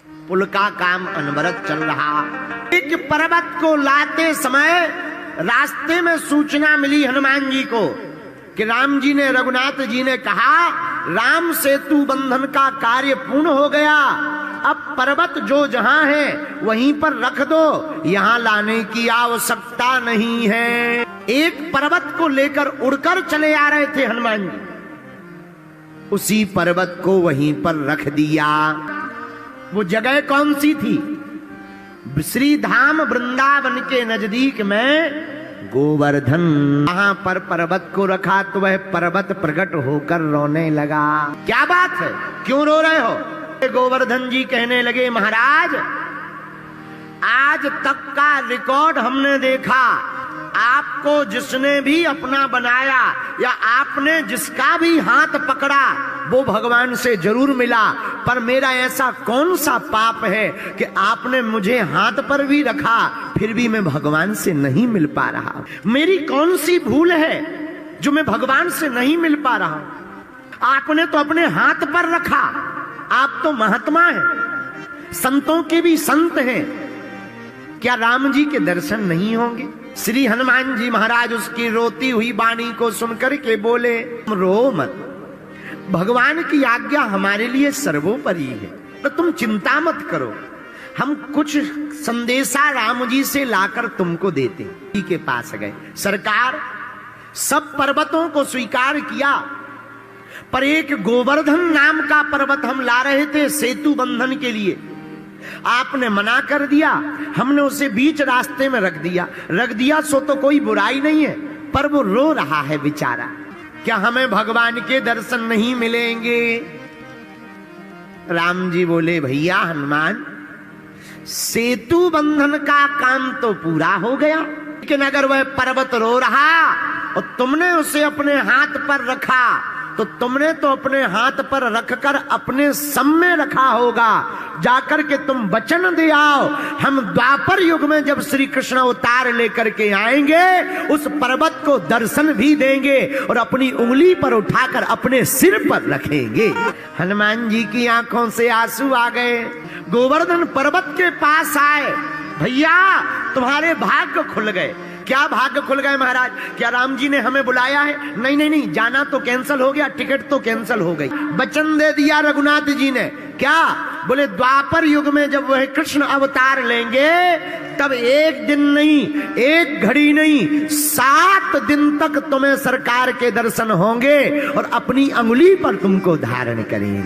पुल का काम अनवरत चल रहा। एक पर्वत को लाते समय रास्ते में सूचना मिली हनुमान जी को कि राम जी ने, रघुनाथ जी ने कहा राम सेतु बंधन का कार्य पूर्ण हो गया, अब पर्वत जो जहां है वहीं पर रख दो, यहां लाने की आवश्यकता नहीं है। एक पर्वत को लेकर उड़कर चले आ रहे थे हनुमान जी, उसी पर्वत को वहीं पर रख दिया। वो जगह कौन सी थी? श्री धाम वृंदावन के नजदीक में गोवर्धन। वहां पर पर्वत को रखा तो वह पर्वत प्रकट होकर रोने लगा। क्या बात है, क्यों रो रहे हो? गोवर्धन जी कहने लगे, महाराज आज तक का रिकॉर्ड हमने देखा, आपको जिसने भी अपना बनाया या आपने जिसका भी हाथ पकड़ा वो भगवान से जरूर मिला, पर मेरा ऐसा कौन सा पाप है कि आपने मुझे हाथ पर भी रखा फिर भी मैं भगवान से नहीं मिल पा रहा? मेरी कौन सी भूल है जो मैं भगवान से नहीं मिल पा रहा? आपने तो अपने हाथ पर रखा, आप तो महात्मा हैं, संतों के भी संत हैं, क्या राम जी के दर्शन नहीं होंगे? श्री हनुमान जी महाराज उसकी रोती हुई वाणी को सुनकर के बोले, रो मत, भगवान की आज्ञा हमारे लिए सर्वोपरि है, तो तुम चिंता मत करो, हम कुछ संदेशा राम जी से लाकर तुमको देते। जी के पास गए, सरकार सब पर्वतों को स्वीकार किया, पर एक गोवर्धन नाम का पर्वत हम ला रहे थे सेतु बंधन के लिए, आपने मना कर दिया, हमने उसे बीच रास्ते में रख दिया सो तो कोई बुराई नहीं है, पर वो रो रहा है बेचारा, क्या हमें भगवान के दर्शन नहीं मिलेंगे? राम जी बोले, भैया हनुमान, सेतु बंधन का काम तो पूरा हो गया, लेकिन अगर वह पर्वत रो रहा और तुमने उसे अपने हाथ पर रखा तो तुमने तो अपने हाथ पर रखकर अपने सम में रखा होगा, जाकर के तुम वचन दे आओ, हम द्वापर युग में जब श्री कृष्ण अवतार लेकर के आएंगे उस पर्वत को दर्शन भी देंगे और अपनी उंगली पर उठाकर अपने सिर पर रखेंगे। हनुमान जी की आंखों से आंसू आ गए, गोवर्धन पर्वत के पास आए, भैया तुम्हारे भाग्य खुल गए। क्या भाग्य खुल गए महाराज? क्या राम जी ने हमें बुलाया है? नहीं नहीं नहीं, जाना तो कैंसिल हो गया, टिकट तो कैंसिल हो गई। वचन दे दिया रघुनाथ जी ने, क्या? बोले द्वापर युग में जब वह कृष्ण अवतार लेंगे तब एक दिन नहीं, एक घड़ी नहीं, 7 दिन तक तुम्हें सरकार के दर्शन होंगे और अपनी अंगुली पर तुमको धारण करेंगे।